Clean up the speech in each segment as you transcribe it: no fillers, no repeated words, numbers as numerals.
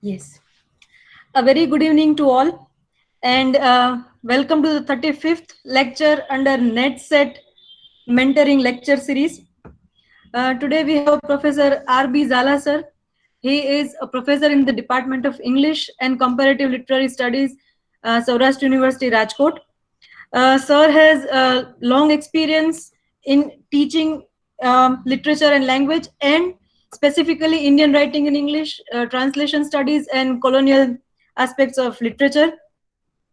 Yes. A very good evening to all, and welcome to the 35th lecture under NetSet Mentoring Lecture Series. Today we have Professor R.B. Zala sir. He is a professor in the Department of English and Comparative Literary Studies, Saurashtra University, Rajkot. Sir has long experience in teaching literature and language, and specifically Indian writing in English, translation studies, and colonial aspects of literature.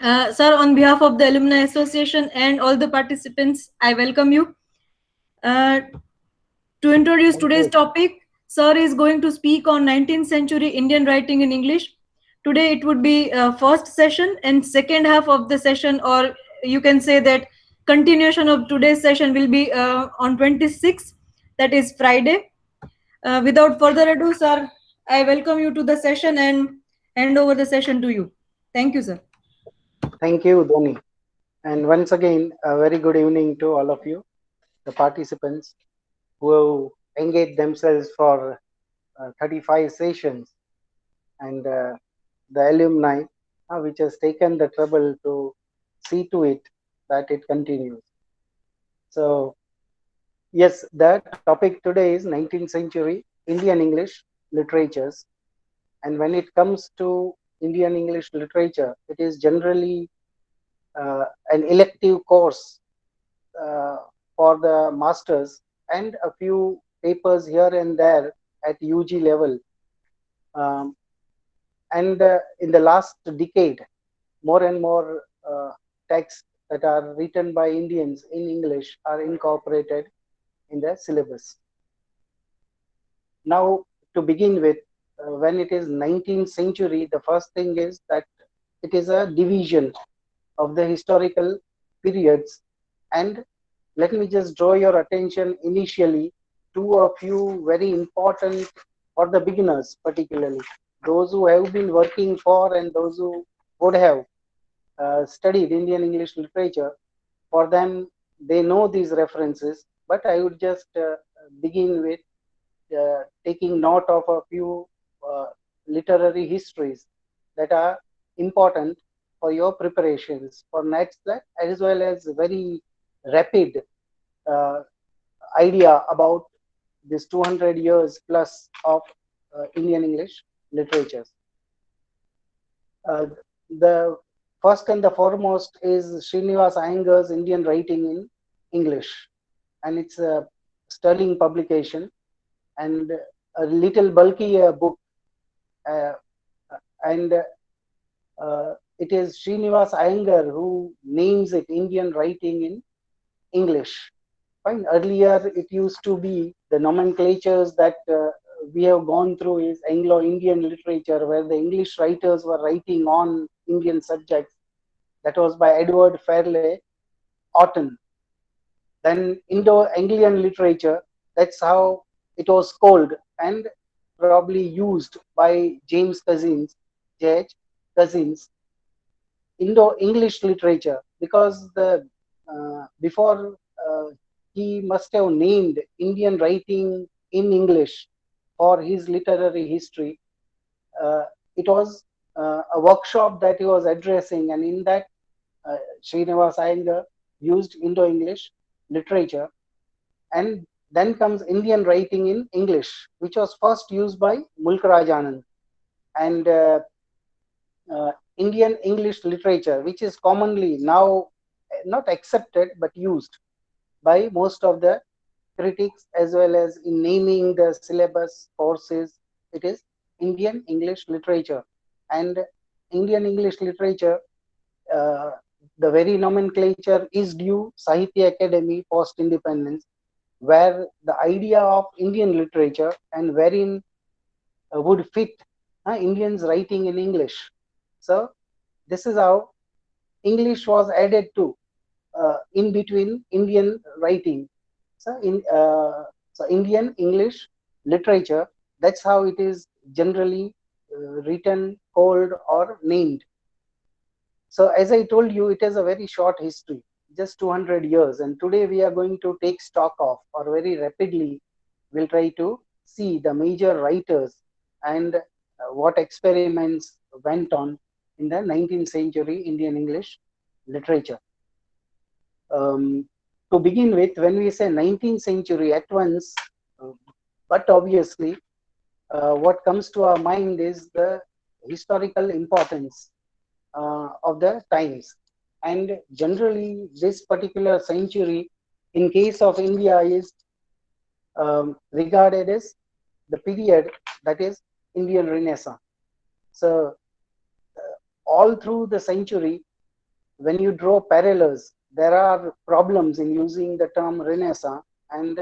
Sir, on behalf of the Alumni Association and all the participants, I welcome you. Uh, to introduce Thank today's you. topic, Sir is going to speak on 19th century Indian writing in English. Today it would be first session, and second half of the session, or you can say that continuation of today's session will be on 26th, that is Friday. Without further ado, sir, I welcome you to the session and hand over the session to you. Thank you, sir. Thank you, Dhoni. And once again, a very good evening to all of you, the participants who engaged themselves for 35 sessions, and the alumni which has taken the trouble to see to it that it continues. So, yes, the topic today is 19th century Indian English literatures. And when it comes to Indian English literature, it is generally an elective course uh, for the masters and a few papers here and there at UG level. Um, and in the last decade, more and more texts that are written by Indians in English are incorporated in the syllabus. Now, to begin with, when it is 19th century, the first thing is that it is a division of the historical periods. And let me just draw your attention initially to a few very important for the beginners, particularly those who have been working for and those who would have studied Indian English literature. For them, they know these references, but I would just begin with taking note of a few uh, literary histories that are important for your preparations for next that, as well as very rapid uh, idea about this 200 years plus of Indian English literatures. Uh, the first and the foremost is Srinivas Iyengar's Indian Writing in English, and it's a sterling publication and a little bulky book, uh, and it is Srinivas Iyengar who names it Indian Writing in English. Fine. Earlier, it used to be the nomenclatures that we have gone through is Anglo-Indian literature, where the English writers were writing on Indian subjects. That was by Edward Fairleigh Orton. Then Indo-Anglian literature, that's how it was called and probably used by James Cousins, J.H. Cousins, Indo-English literature, because the before he must have named Indian writing in English for his literary history. Uh, it was a workshop that he was addressing, and in that, Srinivas Iyengar used Indo-English literature. And then comes Indian writing in English, which was first used by Mulkraj Anand. And Indian English literature, which is commonly now not accepted but used by most of the critics, as well as in naming the syllabus courses. It is Indian English literature. And Indian English literature, uh, the very nomenclature is due Sahitya Academy post independence, where the idea of Indian literature and wherein would fit Indians writing in English. So this is how English was added to in between Indian writing. So Indian English literature, that's how it is generally written, called, or named. So as I told you, it has a very short history, just 200 years. And today we are going to take stock of, or very rapidly, we'll try to see the major writers and what experiments went on in the 19th century Indian English literature. To begin with, when we say 19th century at once, uh, but obviously, what comes to our mind is the historical importance of the times. And generally, this particular century, in case of India, is regarded as the period that is Indian Renaissance. So, all through the century, when you draw parallels, there are problems in using the term Renaissance. And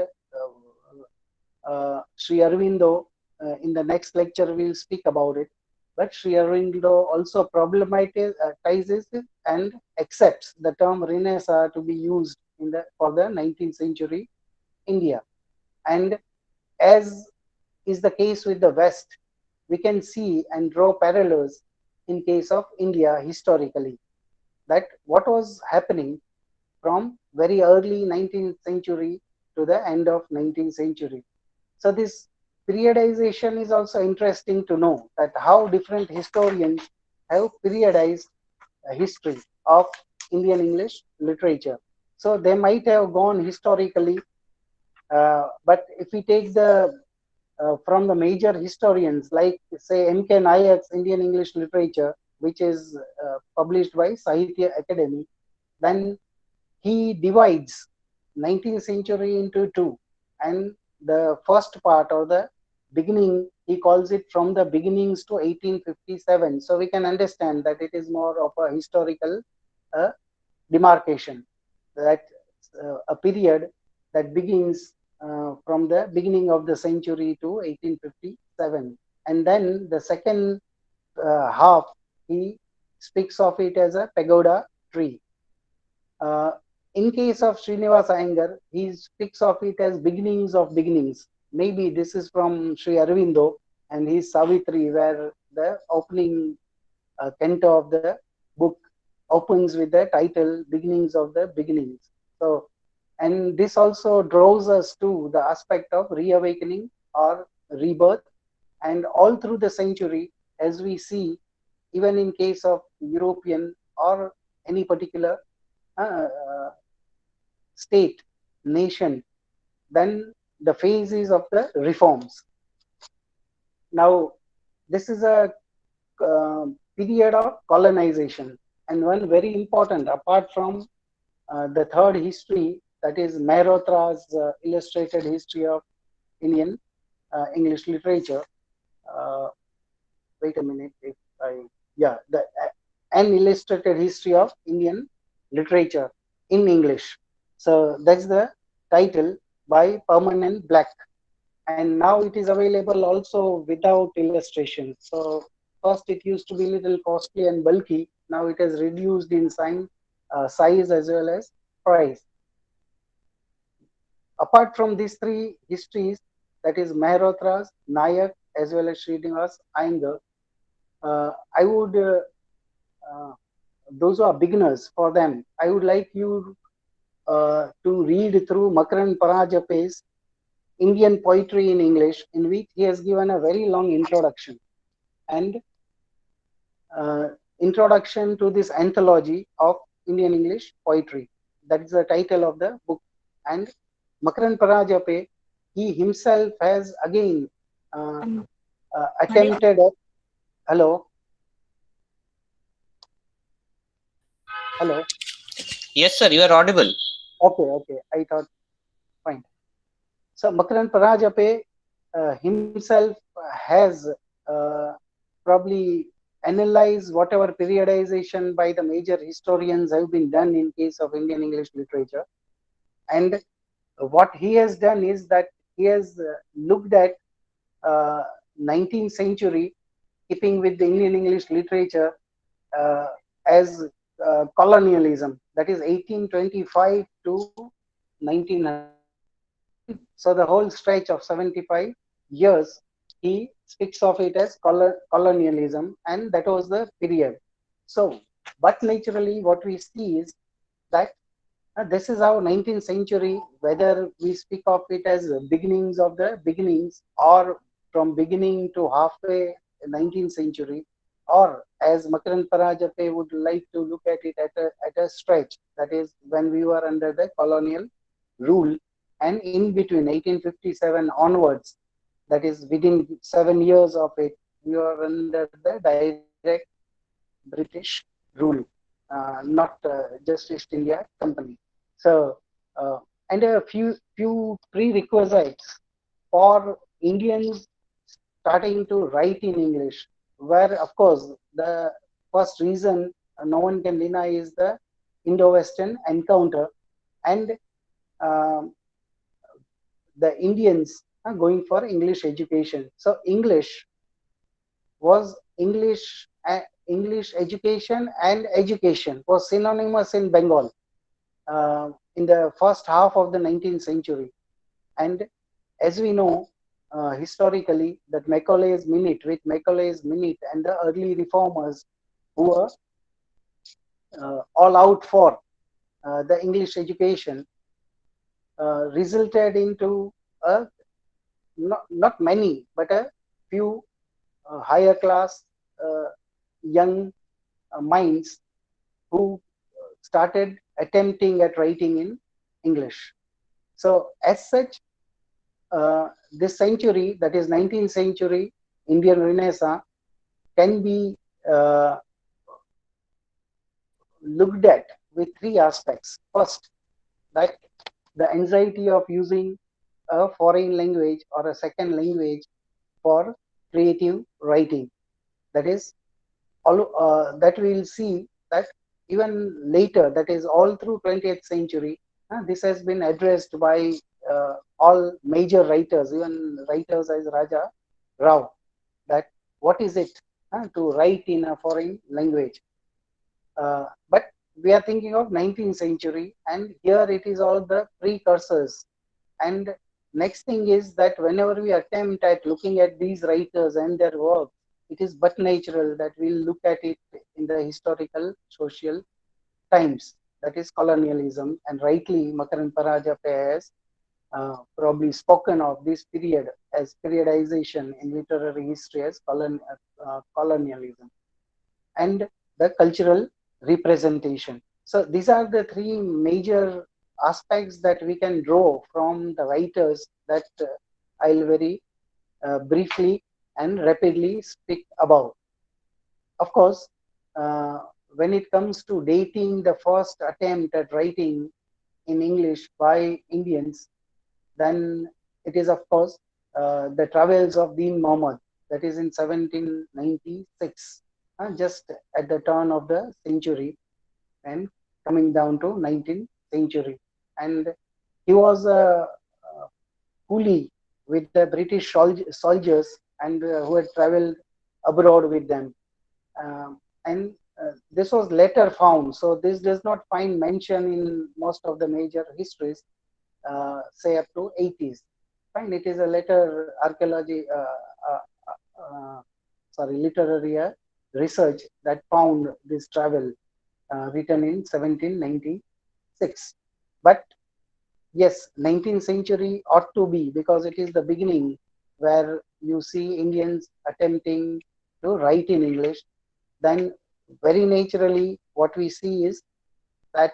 Sri Aurobindo, in the next lecture, will speak about it. But Sri Aurobindo also problematizes it and accepts the term Renaissance to be used for the 19th century India. And as is the case with the West, we can see and draw parallels in case of India historically. That what was happening from very early 19th century to the end of 19th century. So this periodization is also interesting to know that how different historians have periodized history of Indian English literature. So they might have gone historically, but if we take the from the major historians like say M.K. Nayak's Indian English Literature, which is published by Sahitya Academy, then he divides 19th century into two, and the first part or the beginning he calls it from the beginnings to 1857. So we can understand that it is more of a historical uh, demarcation, that a period that begins from the beginning of the century to 1857. And then the second half, he speaks of it as a pagoda tree. Uh, in case of Srinivas Iyengar, he speaks of it as beginnings of beginnings. Maybe this is from Sri Aurobindo and his Savitri, where the opening canto of the book opens with the title Beginnings of the Beginnings. So, and this also draws us to the aspect of reawakening or rebirth. And all through the century, as we see, even in case of European or any particular uh, state, nation, then the phases of the reforms. Now, this is a period of colonization, and one very important, apart from the third history, that is Mehrotra's illustrated history of Indian English literature. Uh, Wait a minute, if I the an illustrated history of Indian literature in English. So that's the title by Permanent Black, and now it is available also without illustration. So first it used to be little costly and bulky. Now it has reduced in size as well as price. Apart from these three histories, that is Mehrotra's, Nayak, as well as Srinivas Iyengar, I would those who are beginners, for them, I would like you to read through Makaran Parajape's Indian Poetry in English, in which he has given a very long introduction and introduction to this anthology of Indian English poetry. That is the title of the book. And Makaran Parajape, he himself has again attempted. Hello, hello. Yes, sir, you are audible. Okay. I thought fine. So Makaran Parajape himself has uh, probably analyzed whatever periodization by the major historians have been done in case of Indian English literature. And what he has done is that he has looked at 19th century, keeping with the Indian English literature as colonialism, that is 1825 to 1900. So the whole stretch of 75 years, he speaks of it as colonialism, and that was the period. So, but naturally, what we see is that this is how 19th century, whether we speak of it as beginnings of the beginnings or from beginning to halfway, 19th century, or as Makarand Parajape would like to look at it at a stretch, that is when we were under the colonial rule, and in between 1857 onwards, that is within 7 years of it, we were under the direct British rule, not just East India Company. So, and a few prerequisites for Indians starting to write in English, where of course the first reason no one can deny is the Indo-Western encounter, and um, the Indians are going for English education. So English was English education and education was synonymous in Bengal in the first half of the 19th century. And as we know, historically, that Macaulay's Minute, with Macaulay's Minute and the early reformers who were all out for the English education, resulted into a, not many, but a few higher class young minds who started attempting at writing in English. So as such, this century, that is 19th century Indian Renaissance, can be looked at with three aspects. First, that the anxiety of using a foreign language or a second language for creative writing. That is, that we will see that even later, that is all through 20th century, this has been addressed by all major writers, even writers as Raja Rao, that what is it to write in a foreign language. But we are thinking of 19th century, and here it is all the precursors. And next thing is that whenever we attempt at looking at these writers and their work, it is but natural that we'll look at it in the historical social times, that is colonialism. And rightly, Makarand Parajape has probably spoken of this period as periodization in literary history as colonialism, and the cultural representation. So these are the three major aspects that we can draw from the writers that I'll very briefly and rapidly speak about. Of course, when it comes to dating the first attempt at writing in English by Indians, then it is, of course, the travels of Deen Muhammad, that is in 1796, just at the turn of the century and coming down to 19th century. And he was a coolie with the British soldiers, and who had traveled abroad with them. And this was later found, so this does not find mention in most of the major histories, say up to 80s. Fine, it is a later archaeology, literary research that found this travel written in 1796. But yes, 19th century ought to be, because it is the beginning where you see Indians attempting to write in English. Then very naturally what we see is that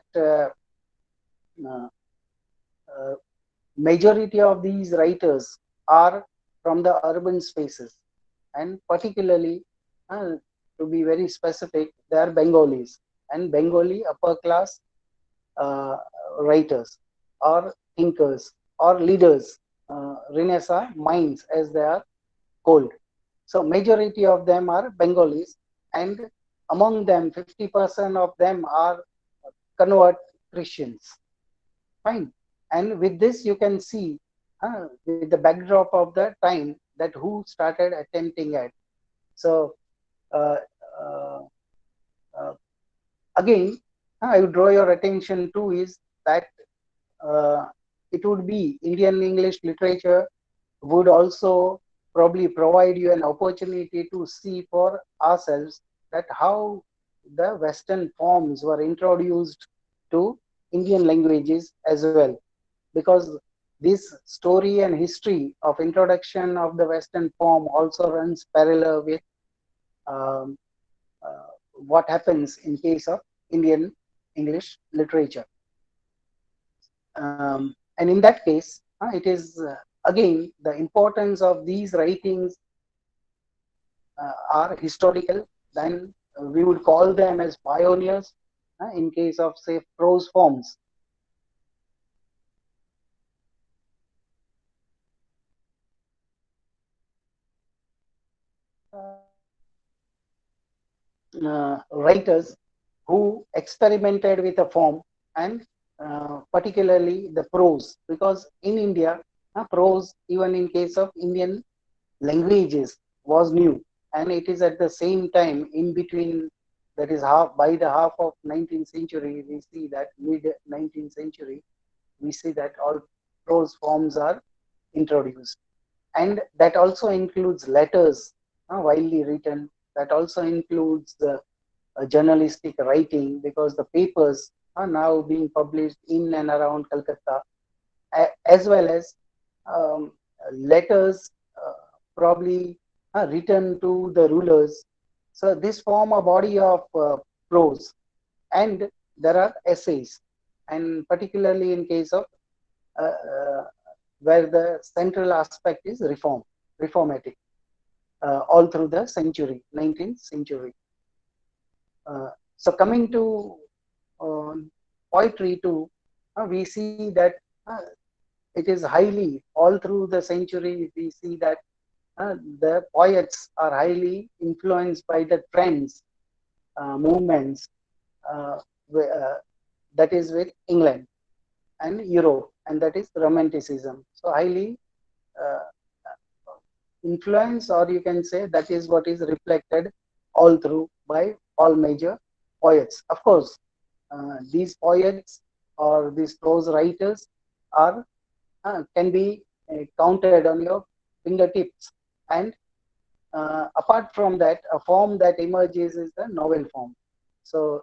majority of these writers are from the urban spaces, and particularly, to be very specific, they are Bengalis, and Bengali upper class writers or thinkers or leaders, Renaissance minds as they are called. So majority of them are Bengalis, and among them 50% of them are convert Christians. Fine. And with this you can see, with the backdrop of the time, that who started attempting at. So uh, uh, uh, again, I would draw your attention to is that it would be Indian English literature would also probably provide you an opportunity to see for ourselves that how the Western forms were introduced to Indian languages as well. Because this story and history of introduction of the Western form also runs parallel with um, what happens in case of Indian English literature. And in that case, it is again the importance of these writings are historical. Then we would call them as pioneers in case of, say, prose forms. Writers who experimented with a form and particularly the prose, because in India, prose, even in case of Indian languages, was new, and it is at the same time in between, that is half by the half of 19th century, we see that mid 19th century, we see that all prose forms are introduced, and that also includes letters widely written, that also includes the journalistic writing, because the papers are now being published in and around Calcutta, as well as um, letters probably written to the rulers. So this form a body of prose, and there are essays, and particularly in case of uh, where the central aspect is reformatic, all through the century, 19th century. So coming to uh, poetry too, we see that uh, it is highly, all through the century, we see that the poets are highly influenced by the trends, movements, uh, that is with England and Europe, and that is Romanticism. So highly uh, influence, or you can say that is what is reflected all through by all major poets. Of course, these poets or these prose writers are can be counted on your fingertips. And apart from that, a form that emerges is the novel form. So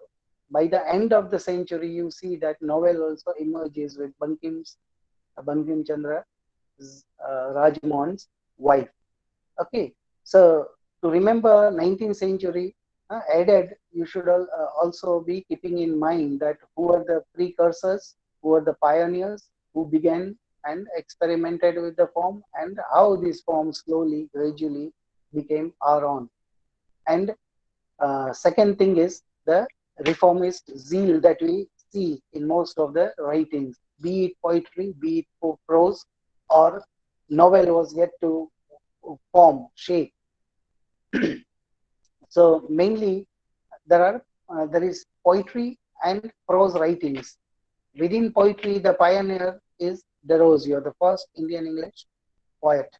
by the end of the century, you see that novel also emerges with Bankim Chandra Rajmohan's wife. Okay, so to remember 19th century, added, you should also be keeping in mind that who are the precursors, who are the pioneers, who began and experimented with the form, and how this form slowly, gradually became our own. And second thing is the reformist zeal that we see in most of the writings, be it poetry, be it prose, or novel was yet to form, shape. So mainly there is poetry and prose writings. Within poetry, the pioneer is Derozio, the first Indian English poet.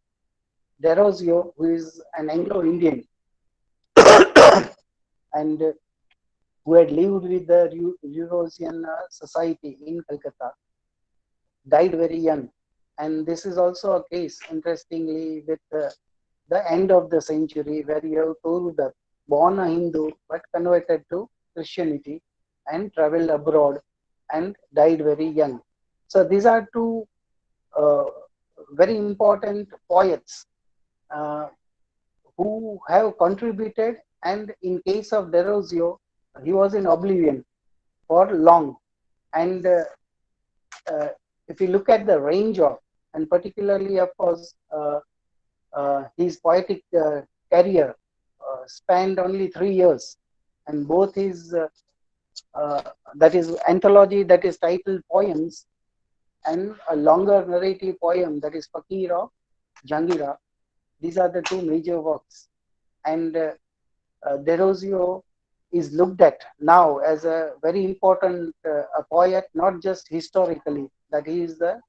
Derozio, who is an Anglo-Indian and who had lived with the Eurasian society in Calcutta, died very young. And this is also a case, interestingly, with the end of the century, where you have Torudutt, born a Hindu but converted to Christianity and traveled abroad and died very young. So these are two uh, very important poets uh, who have contributed. And in case of Derozio, he was in oblivion for long. And uh, if you look at the range of, and particularly, of course, his poetic career spanned only 3 years, and both his that is anthology that is titled Poems, and a longer narrative poem that is Fakir of Jangira. These are the two major works, and Derozio is looked at now as a very important a poet, not just historically, that he is the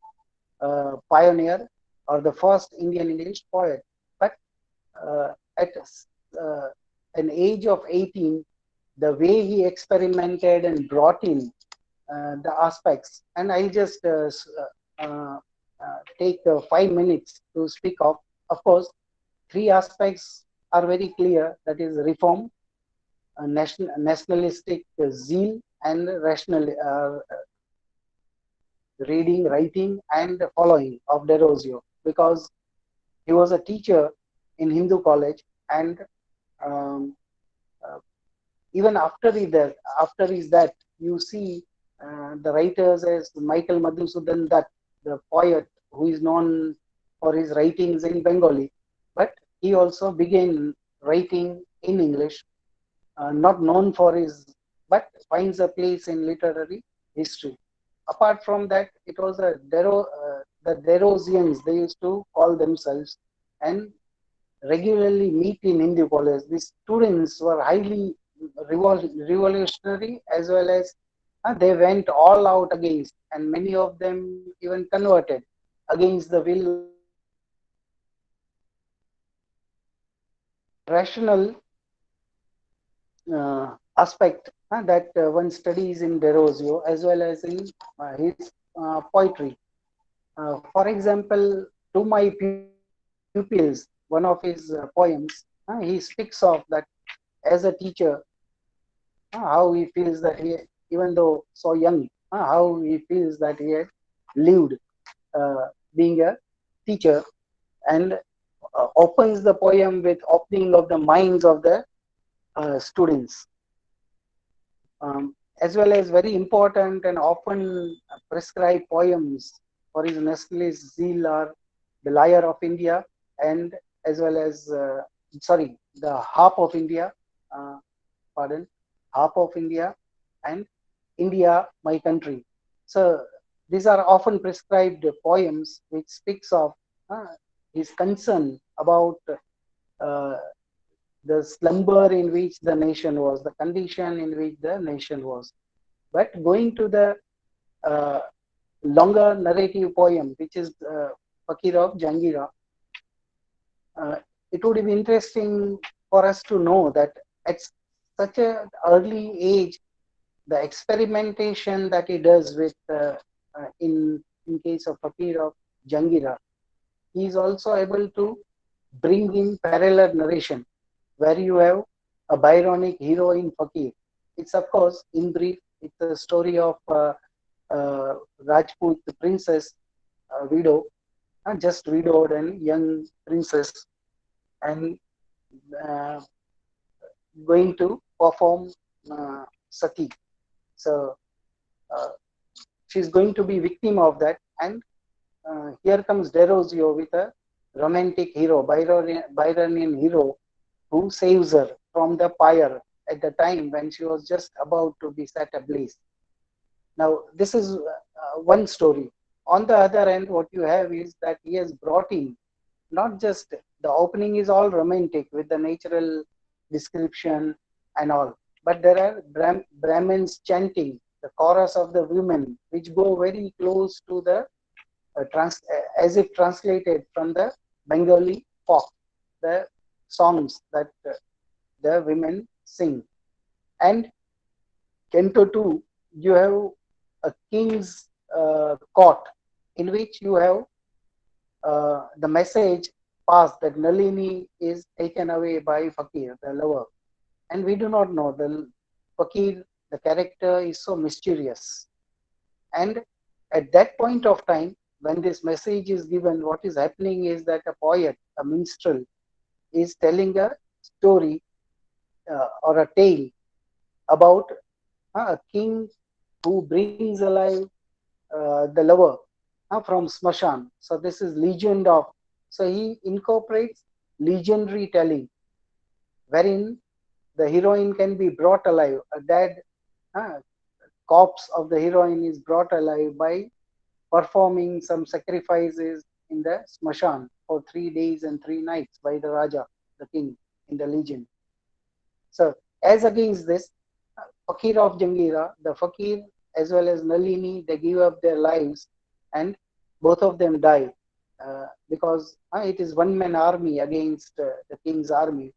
pioneer or the first Indian English poet, but at an age of 18, the way he experimented and brought in the aspects, and I'll just take 5 minutes to speak of. Of course, three aspects are very clear, that is reform, nationalistic zeal, and rational reading, writing, and following of Derozio, because he was a teacher in Hindu college, and even after is that you see the writers as Michael Madhusudan Dutt, the poet who is known for his writings in Bengali, but he also began writing in English, not known for his, but finds a place in literary history. Apart from that, it was the Derosians, they used to call themselves, and regularly meet in Hindu college. These students were highly revolutionary, as well as they went all out against, and many of them even converted against the will of the rational aspect that one studies in Derosio, as well as in his poetry. For example, to my pupils, one of his poems, he speaks of that as a teacher, how he feels that he, even though so young, how he feels that he had lived being a teacher, and opens the poem with opening of the minds of the students, as well as very important and often prescribed poems for his Nestle's Zeal are the Lyre of India, and as well as, the Harp of India, uh, pardon, Harp of India, and India, my country. So these are often prescribed poems which speaks of uh, his concern about uh, the slumber in which the nation was, the condition in which the nation was. But going to the uh, longer narrative poem, which is Fakir of Jangira, uh, it would be interesting for us to know that at such an early age, the experimentation that he does with, in case of Fakir of Jangira, he is also able to bring in parallel narration, where you have a Byronic hero in Fakir. It's, of course, in brief, it's a story of Rajput princess, widow, just widowed and young princess, and uh, going to perform sati. So uh, she's going to be victim of that, and here comes Derosio with a romantic hero, Byronian hero, who saves her from the fire at the time when she was just about to be set ablaze. Now, this is one story. On the other hand, what you have is that he has brought in not just the opening is all romantic with the natural description and all, but there are Brahmins chanting, the chorus of the women, which go very close to the as if translated from the Bengali folk, the songs that the women sing. And Canto 2, you have a king's court in which you have the message passed that Nalini is taken away by Fakir, the lover. And we do not know. The Fakir, the character, is so mysterious. And at that point of time, when this message is given, what is happening is that a poet, a minstrel, is telling a story or a tale about a king who brings alive the lover from Smashan. So this is legend of. So he incorporates legendary telling, wherein the heroine can be brought alive. A dead uh, corpse of the heroine is brought alive by performing some sacrifices in the Smashan for 3 days and 3 nights by the Raja, the king in the legend. So as against this, Fakir of Jangira, the Fakir as well as Nalini, they give up their lives, and both of them die because it is one man army against the king's army,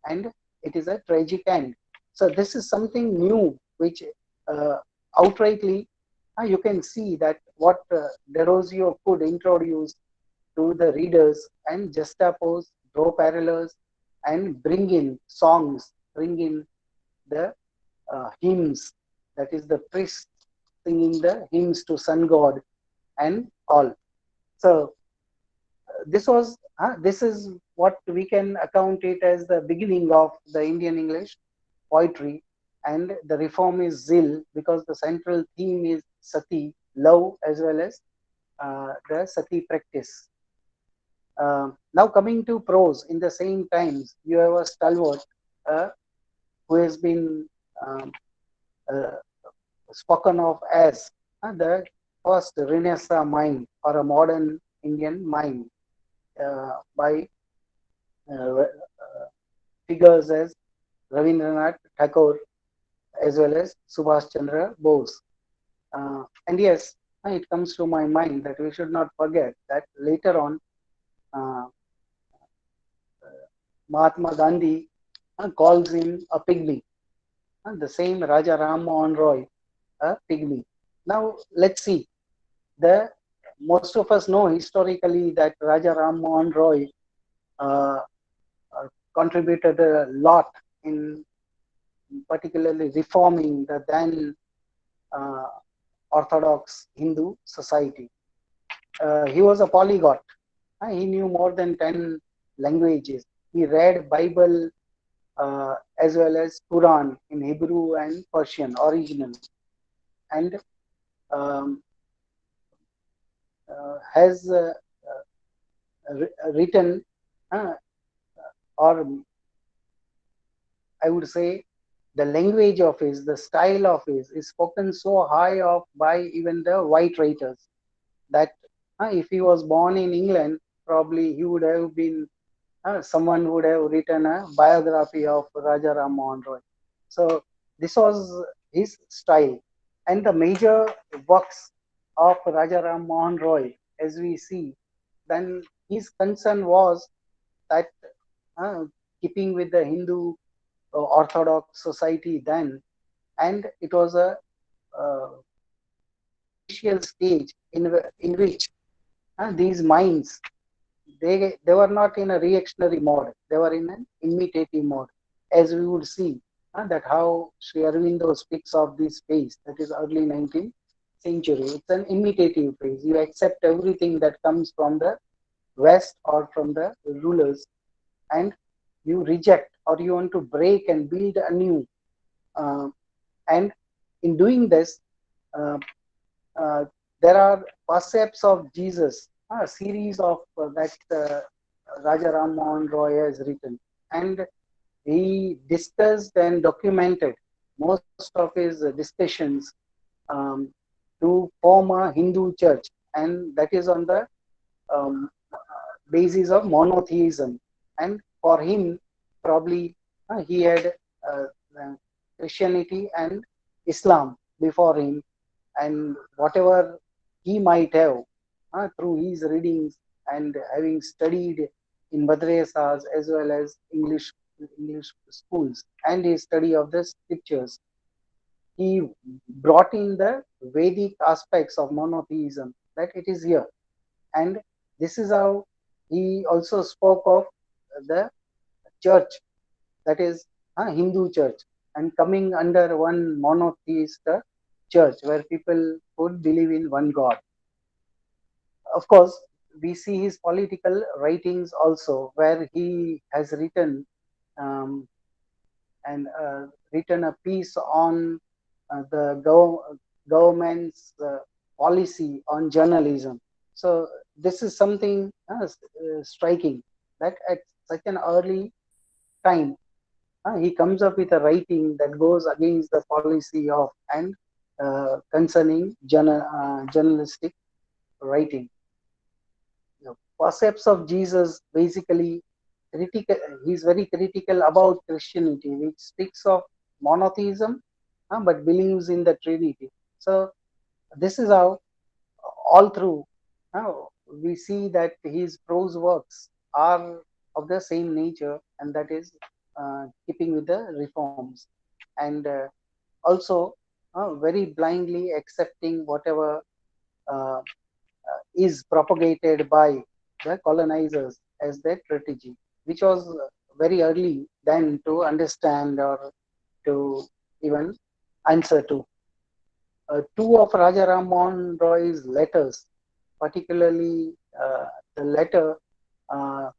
and it is a tragic end. So this is something new which uh, outrightly you can see that what Derosio could introduce to the readers and juxtapose, draw parallels, and bring in songs, bring in the hymns, that is the priests singing the hymns to sun god and all. So this is what we can account it as the beginning of the Indian English poetry. and the reform is zeal, because the central theme is sati, love, as well as the sati practice. Now coming to prose, in the same times, you have a stalwart uh, who has been um, uh, spoken of as the first Renaissance mime, or a modern Indian mime, by uh, figures as Ravindranath Tagore as well as Subhash Chandra Bose. And yes, it comes to my mind that we should not forget that later on, uh, Mahatma Gandhi calls him a pygmy, the same Raja Ram Mohan Roy, a pygmy. Now let's see. The most of us know historically that Raja Ram Mohan Roy uh, contributed a lot in particularly reforming the then uh, Orthodox Hindu society. He was a polyglot. He knew more than 10 languages. He read Bible as well as Quran in Hebrew and Persian original, and um, has written, uh, or I would say, the language of his, the style of his, is spoken so high of by even the white writers that if he was born in England, probably he would have been someone would have written a biography of Raja Ram Mohan Roy. So this was his style, and the major works of Raja Ram Mohan Roy, as we see, then his concern was that uh, keeping with the Hindu Orthodox society then, and it was a uh, initial stage in which these minds, they were not in a reactionary mode, they were in an imitative mode, as we would see that how Sri Aurobindo speaks of this phase, that is early 19th century. It's an imitative phase. You accept everything that comes from the West or from the rulers, and you reject, or you want to break and build anew. Uh, and in doing this, uh, uh, there are percepts of Jesus, a series of that Raja Ram Mohan Roy has written, and he discussed and documented most of his discussions um, to form a Hindu church, and that is on the um, basis of monotheism. And for him, probably he had uh, uh, Christianity and Islam before him, and whatever he might have through his readings and having studied in madrasas as well as English schools, and his study of the scriptures, he brought in the Vedic aspects of monotheism, that it is here. And this is how he also spoke of the church, that is Hindu church, and coming under one monotheist church where people would believe in one God. Of course, we see his political writings also, where he has written um, and written a piece on the government's policy on journalism. So this is something striking, that at such an early time he comes up with a writing that goes against the policy of and concerning journalistic writing. Percepts of Jesus, basically critical. He's very critical about Christianity, which speaks of monotheism, but believes in the Trinity. So this is how all through uh, we see that his prose works are of the same nature, and that is keeping with the reforms, and also very blindly accepting whatever uh, is propagated by the colonizers as their strategy, which was very early then to understand or to even answer to. Two of Raja Ram Mohan Roy's letters, particularly the letter uh,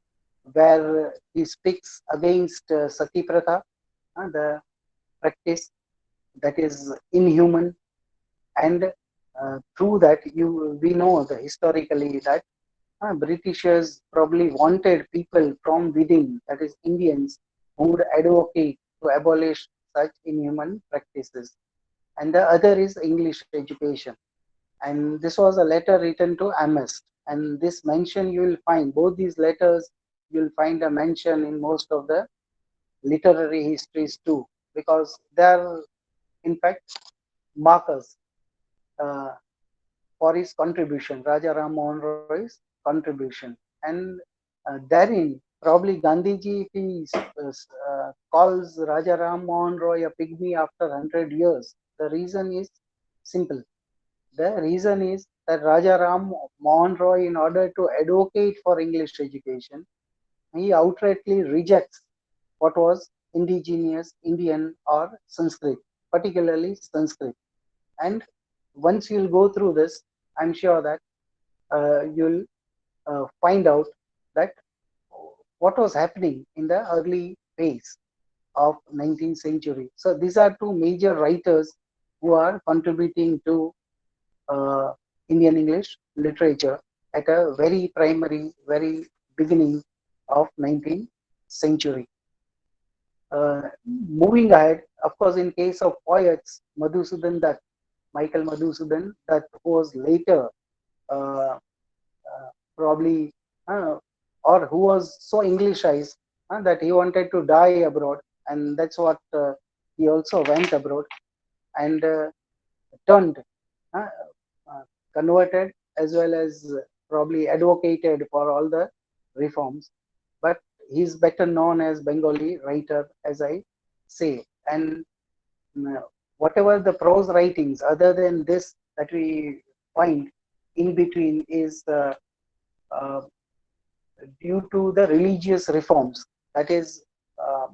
where he speaks against Sati Pratha, the practice, that is inhuman, and through that we know that historically that Britishers probably wanted people from within, that is Indians, who would advocate to abolish such inhuman practices. And the other is English education. And this was a letter written to Amherst. And this mention you will find, both these letters, you will find a mention in most of the literary histories too, because they are in fact markers uh, for his contribution, Raja Ram Mohan Roy's contribution. And therein, probably Gandhiji, if he calls Raja Ram Mohan Roy a pygmy after 100 years, the reason is simple. The reason is that Raja Ram Mohan Roy, in order to advocate for English education, he outrightly rejects what was indigenous Indian or Sanskrit, particularly Sanskrit. And once you'll go through this, I'm sure that you'll find out that what was happening in the early phase of 19th century. So these are two major writers who are contributing to uh, Indian English literature at a very primary, very beginning of 19th century. Moving ahead, of course, in case of poets, Madhusudan Dutt, Michael Madhusudan Dutt, who was later uh, probably uh, or who was so Englishized that he wanted to die abroad, and that's what he also went abroad and turned, uh, converted, as well as probably advocated for all the reforms. But he's better known as Bengali writer, as I say. And uh, whatever the prose writings, other than this, that we find in between is uh, due to the religious reforms. That is,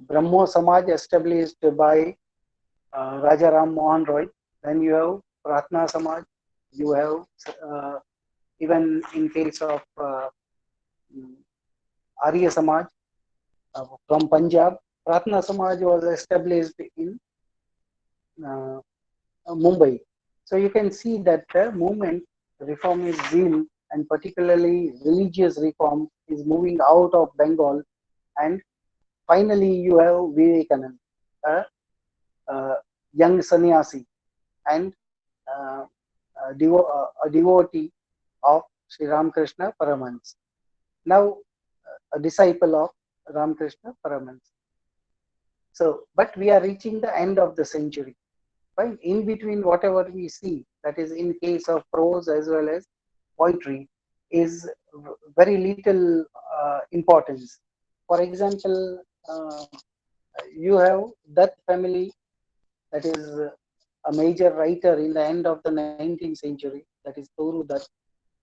Brahmo Samaj established by Raja Ram Mohan Roy. Then you have Pratna Samaj. You have even in case of Arya Samaj from Punjab. Pratna Samaj was established in uh, Mumbai. So you can see that the movement, reformist zeal, and particularly religious reform is moving out of Bengal. And finally, you have Vivekananda, a young sannyasi and a devotee of Sri Ramakrishna Paramahans. Now, a disciple of Ramakrishna Paramahans. So, but we are reaching the end of the century. Right? In between, whatever we see, that is in case of prose as well as poetry, is very little importance. For example, you have that family, that is a major writer in the end of the 19th century, that is Toru Dutt,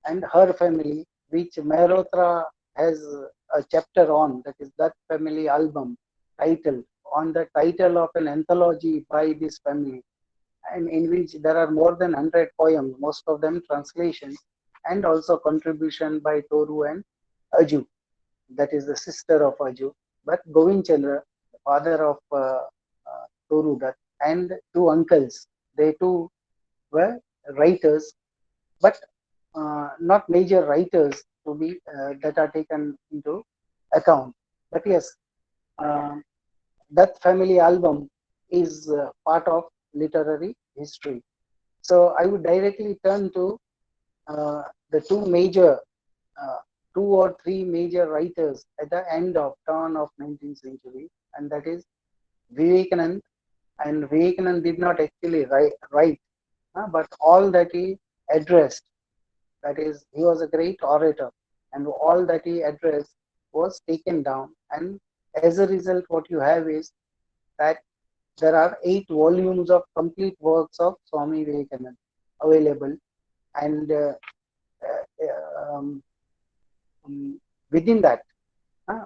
and her family, which Mehrotra has a chapter on, that is that family album title, on the title of an anthology by this family, and in which there are more than 100 poems, most of them translations, and also contribution by Toru and Aju, that is the sister of Aju. But Govind Chandra, the father of Toru Dutt, and two uncles, they too were writers, but not major writers to be that are taken into account. But yes, uh, that family album is part of literary history. So I would directly turn to uh, the uh, two or three major writers at the end of turn of 19th century, and that is Vivekanand. And Vivekanand did not actually write but all that he addressed, that is, he was a great orator, and all that he addressed was taken down. And as a result, what you have is that there are 8 volumes of complete works of Swami Vivekananda available, and um, within that, uh,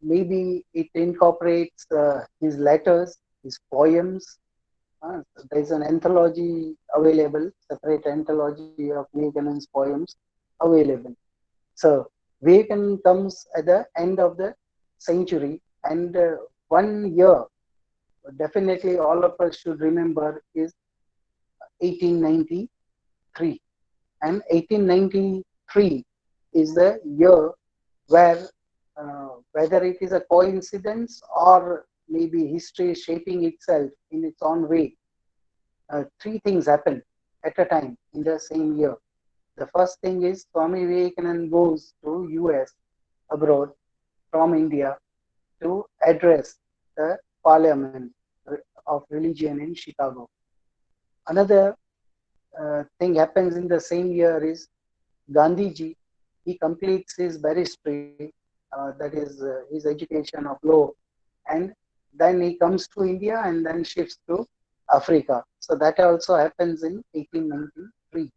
maybe it incorporates his letters, his poems. There's an anthology available, separate anthology of Vivekananda's poems available. So Vivekananda comes at the end of the century, and 1 year definitely all of us should remember is 1893. And 1893 is the year where, whether it is a coincidence or maybe history shaping itself in its own way, three things happen at a time in the same year. The first thing is Swami Vivekananda goes to US abroad from India to address the Parliament of Religion in Chicago. Another thing happens in the same year is Gandhiji, he completes his barristry, that is his education of law, and then he comes to India and then shifts to Africa. So that also happens in 1893.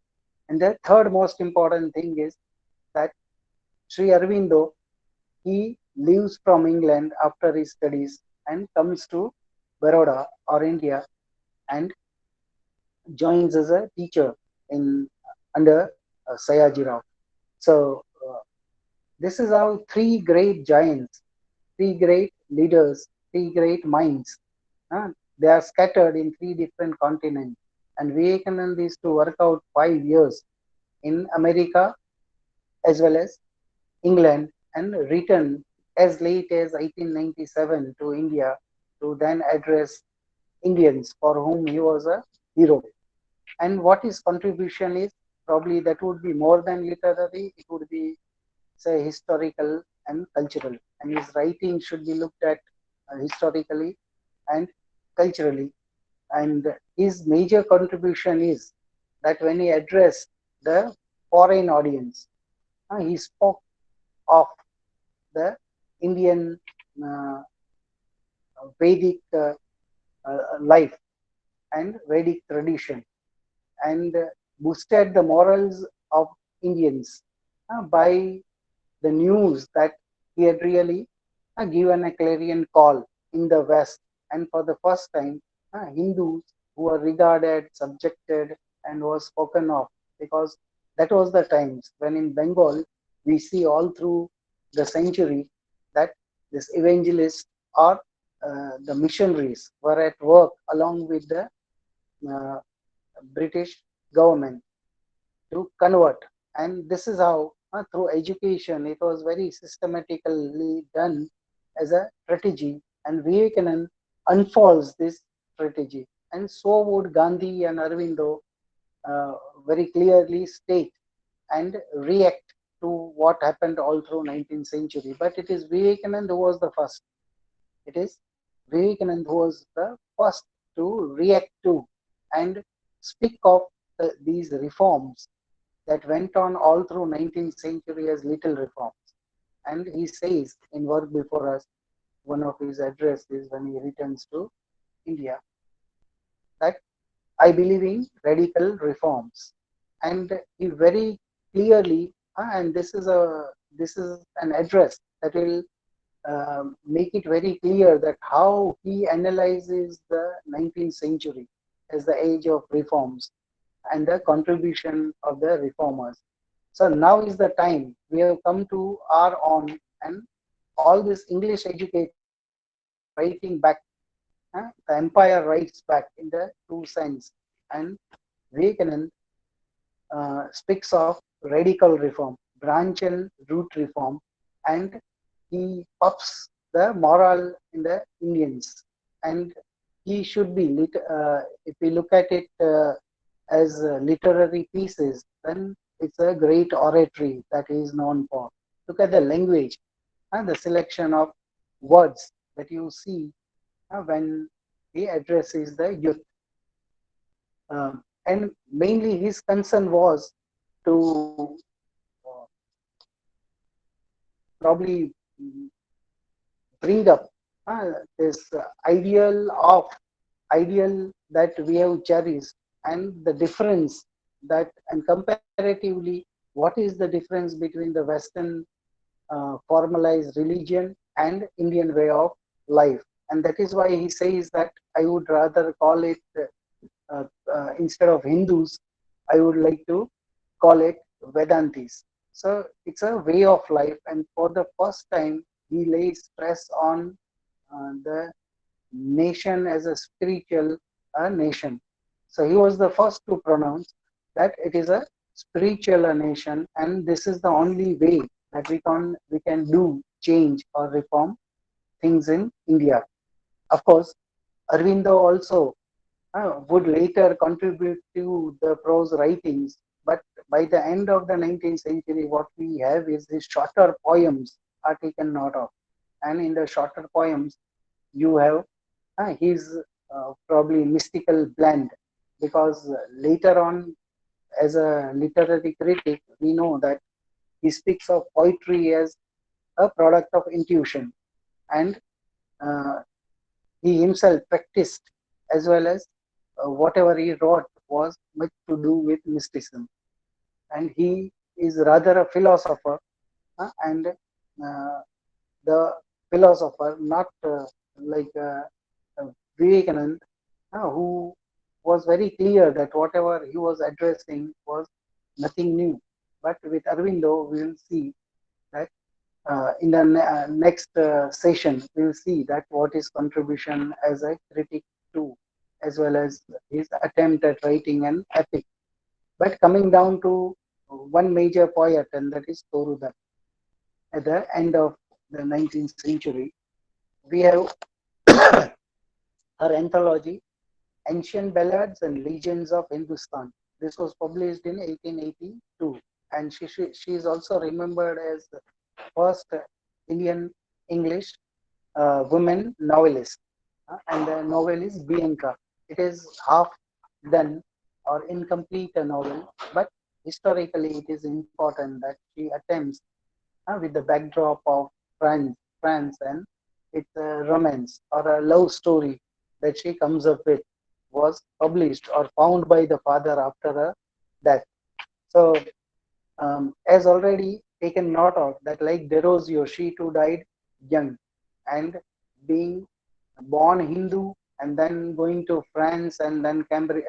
And the third most important thing is that Sri Aurobindo, he leaves from England after his studies and comes to Baroda or India and joins as a teacher in under Sayaji Rao. So this is how three great giants, three great leaders, three great minds, they are scattered in three different continents. And Vivekananda is to work out 5 years in America as well as England and return as late as 1897 to India to then address Indians for whom he was a hero. And what his contribution is, probably that would be more than literary, it would be, say, historical and cultural. And his writing should be looked at historically and culturally. And his major contribution is that when he addressed the foreign audience, he spoke of the Indian uh, Vedic life and Vedic tradition, and boosted the morals of Indians by the news that he had really given a clarion call in the West. And for the first time, Hindus who were regarded, subjected, and was spoken of, because that was the times when in Bengal we see all through the century that this evangelists or the missionaries were at work along with the uh, British government to convert. And this is how, through education, it was very systematically done as a strategy. And Vivekanand unfolds this strategy. And so would Gandhi and Aurobindo uh, very clearly state and react to what happened all through 19th century. But it is Vivekananda who was the first. It is Vivekananda who was the first to react to and speak of these reforms that went on all through 19th century as little reforms. And he says in Work Before Us, one of his addresses when he returns to India, that I believe in radical reforms. And he very clearly, and this is an address that will make it very clear that how he analyzes the 19th century as the age of reforms and the contribution of the reformers. So now is the time we have come to our own, and all these English educators are writing back. The empire writes back in the true sense, and Vivekanand speaks of radical reform, branch and root reform, and he puffs the moral in the Indians. And he should be, if we look at it as literary pieces, then it's a great oratory that he is known for. Look at the language and the selection of words that you see when he addresses the youth. And mainly his concern was to probably bring up this ideal that we have cherished, and the difference that, and comparatively, what is the difference between the Western formalized religion and Indian way of life. And that is why he says that I would rather call it, instead of Hindus, I would like to call it Vedantis. So it's a way of life, and for the first time, he lays stress on the nation as a spiritual nation. So he was the first to pronounce that it is a spiritual nation, and this is the only way that we can do change or reform things in India. Of course, Arvindo also would later contribute to the prose writings, but by the end of the 19th century, what we have is his shorter poems are taken note of. And in the shorter poems, you have his probably mystical blend, because later on, as a literary critic, we know that he speaks of poetry as a product of intuition, and uh, he himself practiced, as well as whatever he wrote was much to do with mysticism. And he is rather a philosopher, and the philosopher, not like Vivekanand, who was very clear that whatever he was addressing was nothing new. But with Arvindo, we will see that in the next session, we will see that what his contribution as a critic too, as well as his attempt at writing an epic. But coming down to one major poet, and that is Toruda. At the end of the 19th century, we have her anthology, Ancient Ballads and Legends of Hindustan. This was published in 1882, and she is also remembered as the first Indian English woman novelist. And the novel is Bianca. It is half done or incomplete a novel, but historically it is important that she attempts with the backdrop of France, and it's a romance or a love story that she comes up with was published or found by the father after her death. So, as already taken note of, that like Derozio, she too died young, and being born Hindu and then going to France and then Cambridge,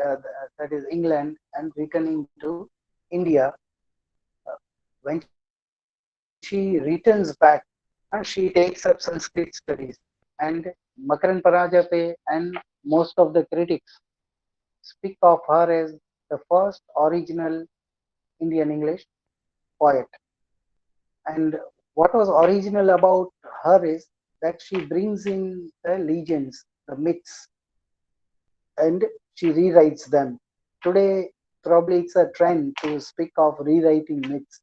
that is England, and returning to India. When she returns back, she takes up Sanskrit studies, and Makaran Parajape and most of the critics speak of her as the first original Indian English poet. And what was original about her is that she brings in the legends, the myths, and she rewrites them. Today, probably it's a trend to speak of rewriting myths.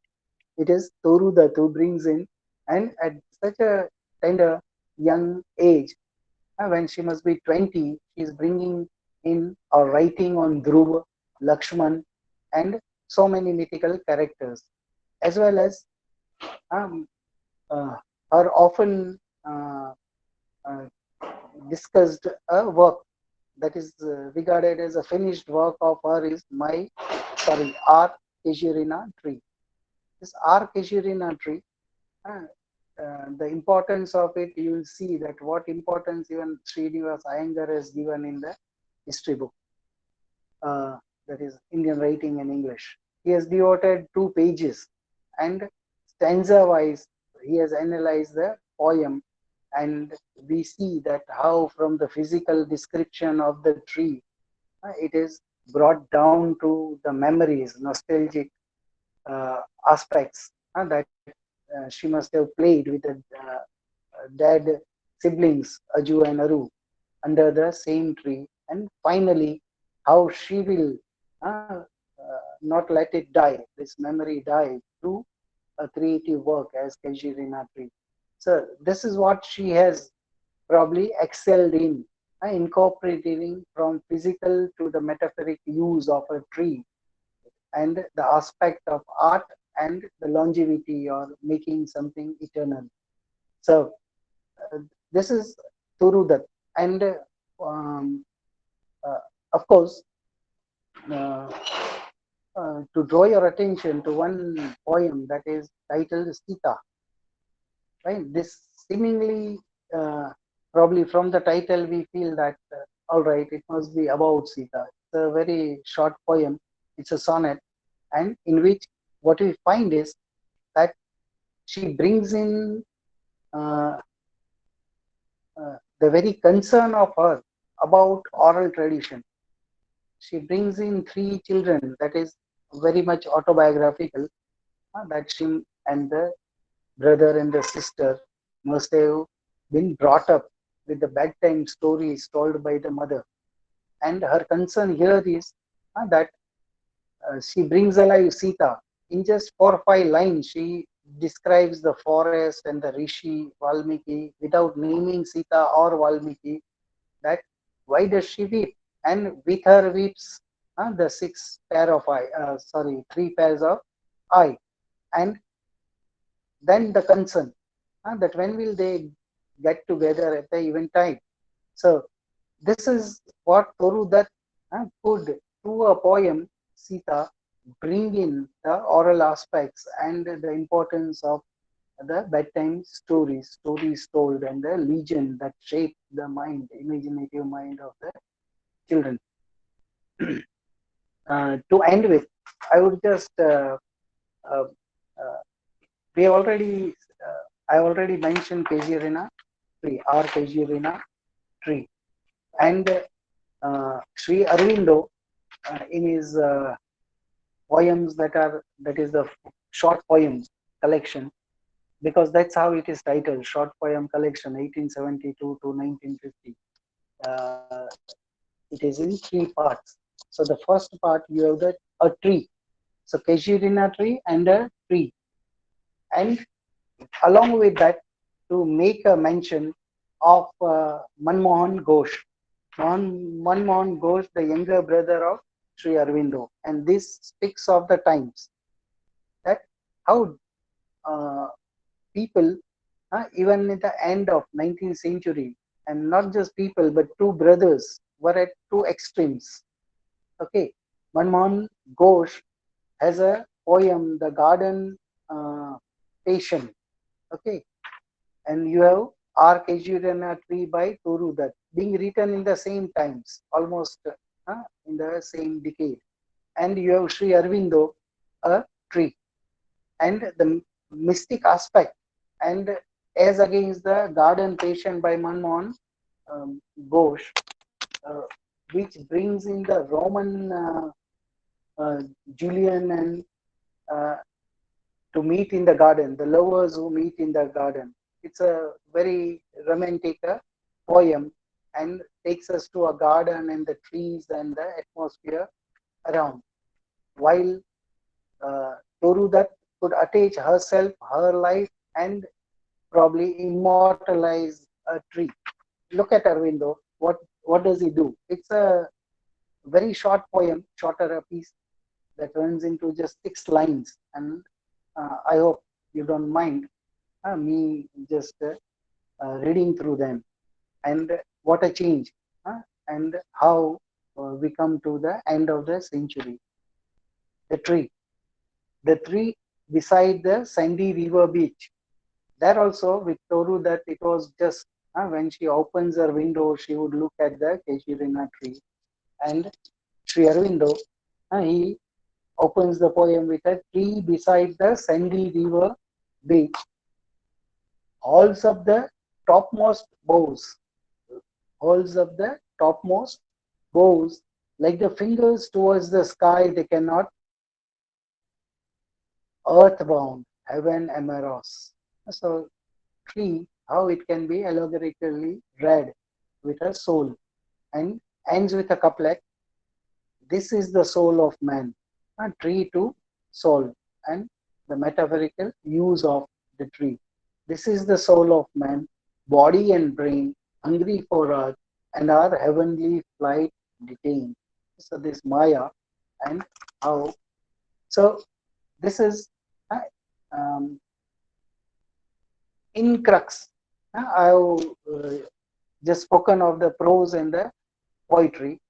It is Toru Dutt who brings in, and at such a tender young age, when she must be 20, she is bringing in or writing on Dhruva, Lakshman, and so many mythical characters, as well as um, uh, her often uh, discussed work that is regarded as a finished work of her is R. Casuarina tree. This R. Casuarina tree, uh, the importance of it, you will see that what importance even Srinivas Iyengar has given in the history book, that is Indian writing in English. He has devoted 2 pages, and stanza wise, he has analyzed the poem, and we see that how from the physical description of the tree, it is brought down to the memories, nostalgic aspects that she must have played with the dead siblings, Aju and Aru, under the same tree, and finally, how she will not let it die, this memory die, through a creative work as Kajirina tree. So, this is what she has probably excelled in, incorporating from physical to the metaphoric use of a tree, and the aspect of art and the longevity or making something eternal. So, uh, this is Turudat. And um, uh, of course, uh, to draw your attention to one poem that is titled Sita, right? This seemingly, uh, probably from the title, we feel that, all right, it must be about Sita. It's a very short poem, it's a sonnet, and in which what we find is that she brings in uh, the very concern of her about oral tradition. She brings in three children, that is very much autobiographical, that she and the brother and the sister must have been brought up with the bedtime stories told by the mother. And her concern here is that she brings alive Sita. In just 4 or 5 lines, she describes the forest and the Rishi Valmiki without naming Sita or Valmiki. That why does she weep? And with her weeps the three pairs of eye. And then the concern that when will they get together at the event time. So this is what Toru Dutt could, through a poem, Sita, bring in the oral aspects and the importance of the bedtime stories told, and the legend that shape the mind, imaginative mind of the children. To end with, I would just uh, uh, we already I already mentioned Casuarina tree, R. Casuarina tree, and Sri Aurobindo in his poems that is the short poems collection, because that's how it is titled, short poem collection 1872 to 1950. uh, it is in three parts. So the first part you have a tree, so Casuarina tree and a tree, and along with that, to make a mention of Manmohan Ghosh. Manmohan Ghosh, the younger brother of Sri Aurobindo, and this speaks of the times that how uh, people, even at the end of 19th century, and not just people, but two brothers were at two extremes. Okay, Manmohan Ghosh has a poem, The Garden Patient. Okay, and you have R. Casuarina tree by Toru Dutt being written in the same times, almost in the same decade. And you have Sri Aurobindo, a tree, and the mystic aspect, and as against the garden patient by Manmohan Ghosh, uh, which brings in the Roman Julian and uh, to meet in the garden, the lovers who meet in the garden. It's a very romantic poem, and takes us to a garden and the trees and the atmosphere around. While Toru Dutt could attach herself, her life, and probably immortalize a tree. Look at Aurobindo. What does he do? It's a very short poem, shorter a piece, that runs into just 6 lines, and I hope you don't mind me just reading through them, and what a change, and how we come to the end of the century. The tree, the tree beside the sandy river beach. There also with Toru that it was just when she opens her window, she would look at the Casuarina tree, and Sri Aurobindo, he opens the poem with a tree beside the sandy river beach, holds up the topmost boughs, holds up the topmost boughs like the fingers towards the sky, they cannot earthbound, heaven amoros. So tree, how it can be allegorically read with a soul, and ends with a couplet. This is the soul of man, a tree to soul, and the metaphorical use of the tree. This is the soul of man, body and brain, hungry for earth, and our heavenly flight detained. So this Maya, and how, so this is uh, um, in crux. I've just spoken of the prose and the poetry.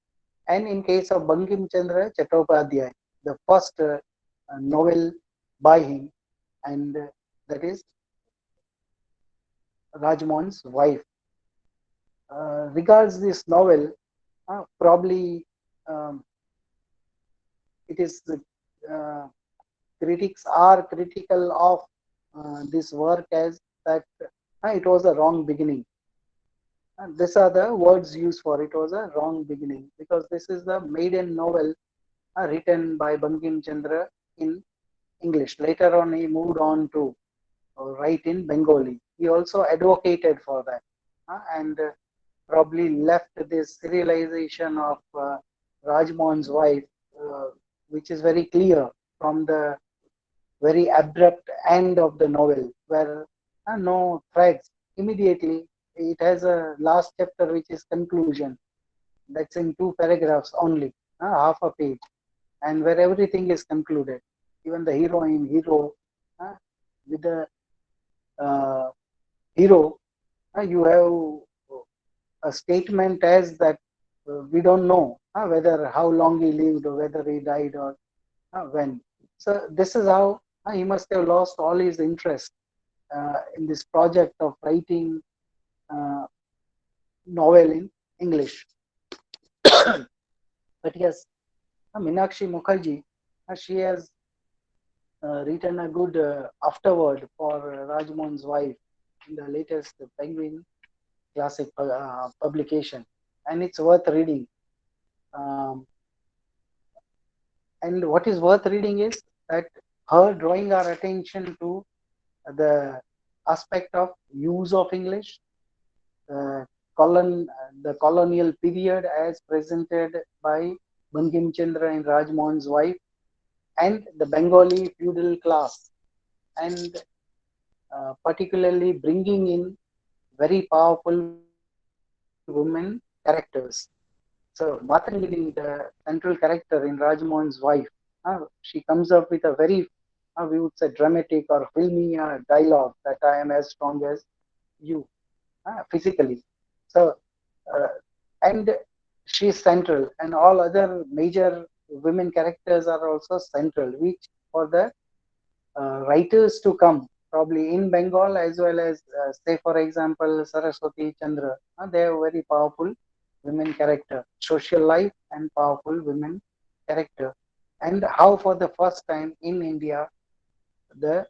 And in case of Bankim Chandra Chattopadhyay, the first novel by him, and that is Rajmohan's wife, regards this novel, probably um, it is uh, critics are critical of this work as that it was a wrong beginning. These are the words used for it. Was a wrong beginning, because this is the maiden novel written by Bankim Chandra in English. Later on, he moved on to write in Bengali. He also advocated for that, and probably left this serialization of Rajmohan's wife, uh, which is very clear from the very abrupt end of the novel, where no threads. Immediately, it has a last chapter which is conclusion. That's in 2 paragraphs only, half a page, and where everything is concluded. Even the heroine, hero, uh, with the uh, hero, you have a statement as that we don't know whether how long he lived or whether he died or when. So this is how he must have lost all his interest in this project of writing uh, novel in English. But yes, Meenakshi Mukherjee, she has written a good afterword for Rajmohan's wife in the latest Penguin classic publication, and it's worth reading. Um, and what is worth reading is that her drawing our attention to the aspect of use of English, uh, the colonial period as presented by Bankim Chandra and Rajmohan's wife, and the Bengali feudal class, and particularly bringing in very powerful women characters. So Matangi, the central character in Rajmohan's wife, she comes up with a very, we would say, dramatic or filmy dialogue that I am as strong as you physically. So, uh, and she is central, and all other major women characters are also central, which for the writers to come, probably in Bengal as well as, say, for example, Saraswati Chandra. They are very powerful women character, social life and powerful women character. And how for the first time in India, the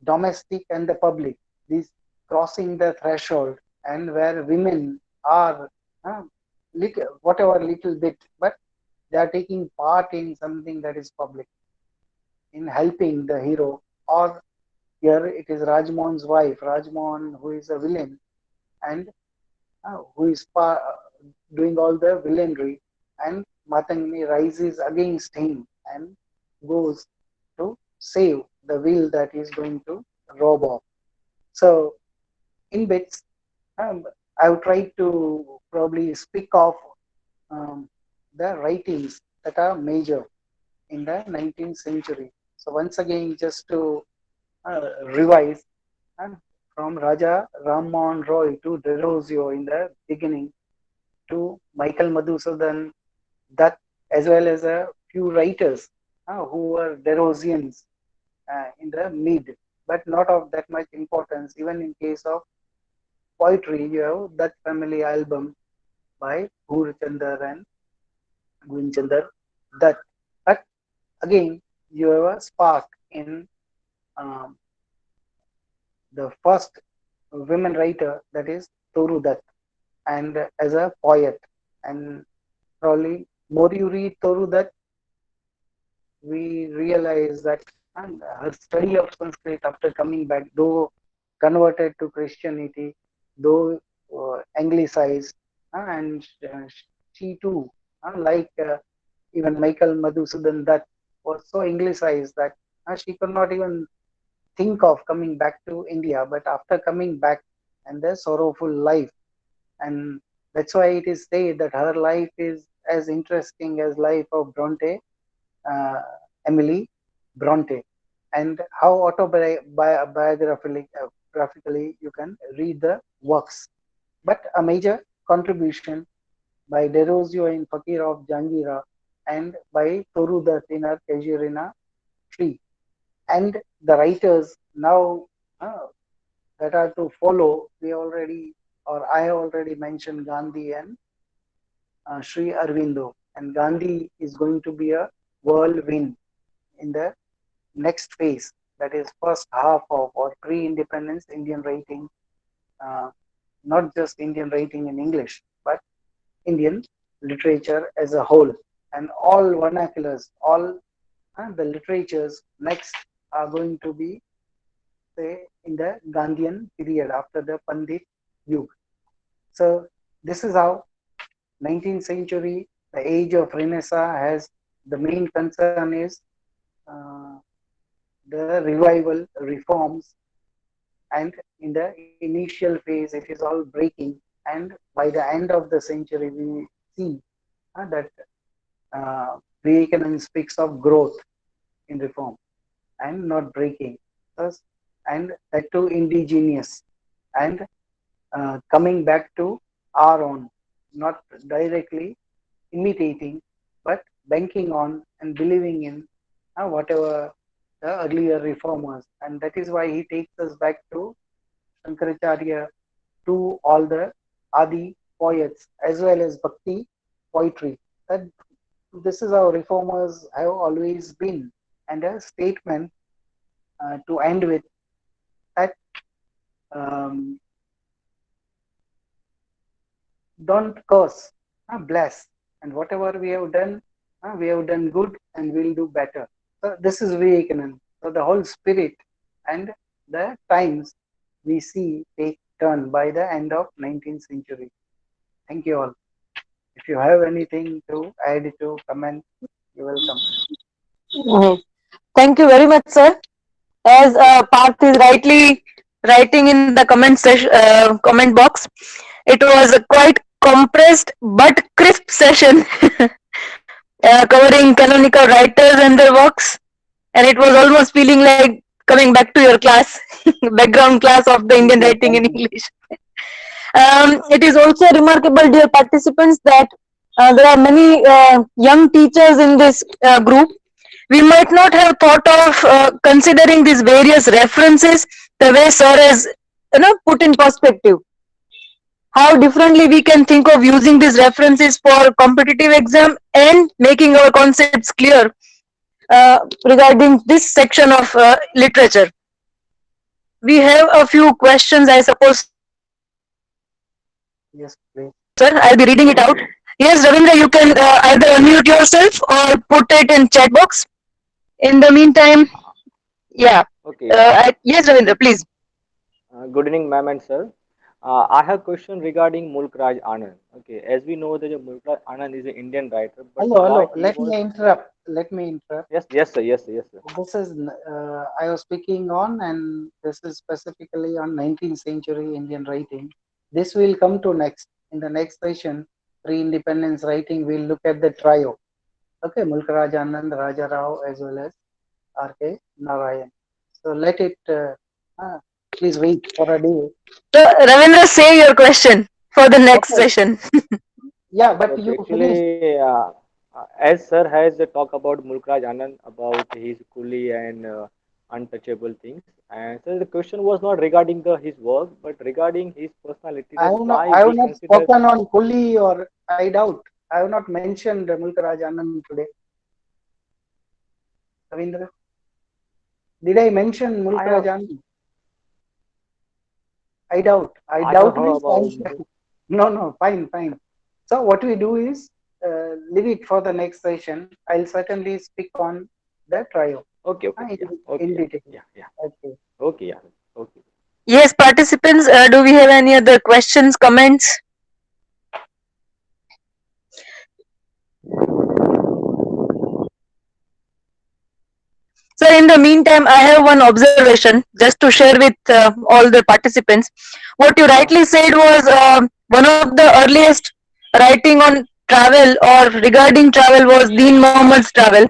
domestic and the public, this crossing the threshold, and where women are whatever little bit, but they are taking part in something that is public, in helping the hero, or here it is Rajmohan's wife, Rajmohan, who is a villain and who is doing all the villainry, and Matangini rises against him and goes to save the wheel that is going to rob off. So, in bits, I've tried to probably speak of um, the writings that are major in the 19th century. So, once again, just to revise, and from Raja Ram Mohan Roy to Derozio in the beginning, to Michael Madhusudan Dutt, as well as a few writers who were Derosians in the mid, but not of that much importance. Even in case of poetry, you have that family album by Gurchandar and Gunchander Dutt. But again, you have a spark in um, the first women writer, that is Toru Dutt, and as a poet. And probably more you read Toru Dutt, we realize that and her study of Sanskrit after coming back, though converted to Christianity, though anglicized, and she too, like even Michael Madhusudan Dutt, was so anglicized that she could not even think of coming back to India. But after coming back, and the sorrowful life, and that's why it is said that her life is as interesting as life of Bronte, uh, Emily Bronte, and how autobiographically you can read the works. But a major contribution by Derozio in Fakir of Jangira, and by Toru Dutt in her Casuarina Tree. And the writers now that are to follow, we already, or I already mentioned Gandhi and Sri Aurobindo. And Gandhi is going to be a whirlwind in the next phase, that is first half of or pre-independence Indian writing, uh, not just Indian writing in English, but Indian literature as a whole, and all vernaculars, all the literatures next are going to be, say, in the Gandhian period after the Pandit Yug. So this is how 19th century, the age of Renaissance, has the main concern is uh, the revival, reforms, and in the initial phase it is all breaking, and by the end of the century we see that Vivekananda speaks of growth in reform and not breaking. Thus, and that too indigenous, and coming back to our own, not directly imitating, but banking on and believing in whatever the earlier reformers. And that is why he takes us back to Shankaracharya, to all the Adi poets as well as Bhakti poetry. That this is how reformers have always been. And a statement to end with that, um, don't curse, bless. And whatever we have done good and we'll do better. So this is Vivekananda. So the whole spirit and the times we see take turn by the end of 19th century. Thank you all. If you have anything to add to comment, you're welcome. Mhm. Thank you very much, sir. As Parth is rightly writing in the comment box, it was a quite compressed but crisp session covering canonical writers and their works, and it was almost feeling like coming back to your class, background class of the Thank Indian you. writing Thank in you. English. It is also remarkable, dear participants, that there are many young teachers in this group. We might not have thought of considering these various references the way Sir has put in perspective. How differently we can think of using these references for competitive exam and making our concepts clear regarding this section of literature. We have a few questions, I suppose, sir. I'll be reading it out. Yes, please. Yes, Ravindra, you can either unmute yourself or put it in chat box. In the meantime, yeah. Okay. Yes, Ravindra, please. Good evening, ma'am and sir. I have a question regarding Mulk Raj Anand. Okay, as we know that Mulk Raj Anand is an Indian writer, but Hello, why hello. he was? Let me interrupt. Yes, sir. Yes, sir. Yes, sir. This is I was speaking on, and this is specifically on 19th century Indian writing. This will come to next in the next session. Pre-independence writing. We'll look at the trio. Okay, Mulkaraj Anand, Raja Rao, as well as R.K. Narayan. So let it. Uh, please wait for a day. So, Ravindra, say your question for the next Okay. session. Yeah, but you Okay, finished. actually, as sir has talked about Mulk Raj Anand about his coolie and untouchable things, and so the question was not regarding his work, but regarding his personality. That why I have we not consider. spoken on Kuli or I doubt. I have not mentioned Mulkaraj Anand today. Ravindra, did I mention I Mulkaraj have Anand? I doubt. I I have doubt heard means about. no, no, fine, fine. So what we do is leave it for the next session. I'll certainly speak on the trio Okay, okay, yeah, in okay, yeah, detail. yeah, yeah. Okay. Okay, yeah, okay. Yes, participants, do we have any other questions, comments? So, in the meantime, I have one observation just to share with all the participants. What you Sure. rightly said was one of the earliest writing on travel or regarding travel was Deen Muhammad's travel.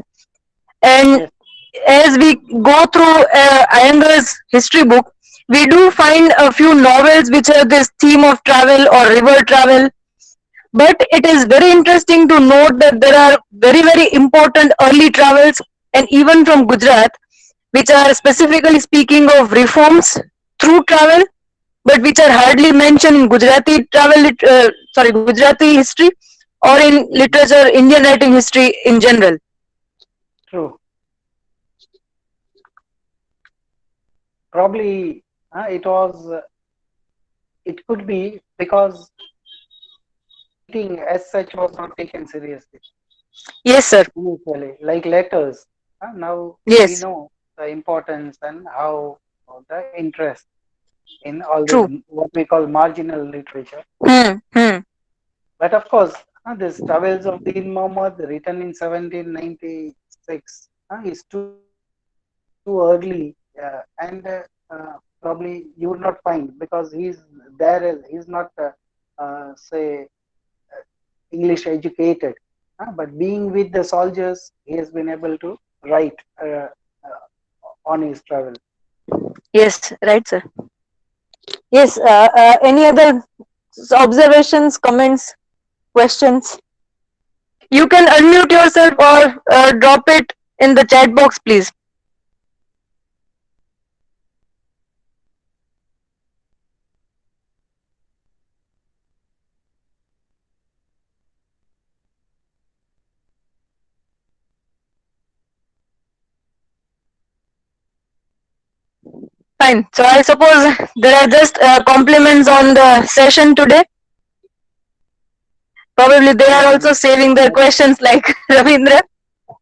And Yes. as we go through Iyengar's history book, we do find a few novels which have this theme of travel or river travel. But it is very interesting to note that there are very, very important early travels, and even from Gujarat, which are specifically speaking of reforms through travel, but which are hardly mentioned in Gujarati Gujarati history or in Mhm. literature, Indian writing history in general. True. Probably it was it could be because writing as such was not taken seriously Yes, sir. initially, like letters. Now we Yes. know the importance and how the interest in all this True. what we call marginal literature. Hmm. But of course, this Travels of Deen Muhammad, written in 1796, is too early, and probably you would not find because he's not, say, English educated. But being with the soldiers, he has been able to write on his travel. Yes, right, sir. Yes. Any other observations, comments, questions? You can unmute yourself or drop it in the chat box, please. Fine. So I suppose there are just compliments on the session today. Probably they are also saving their questions like Ravindra.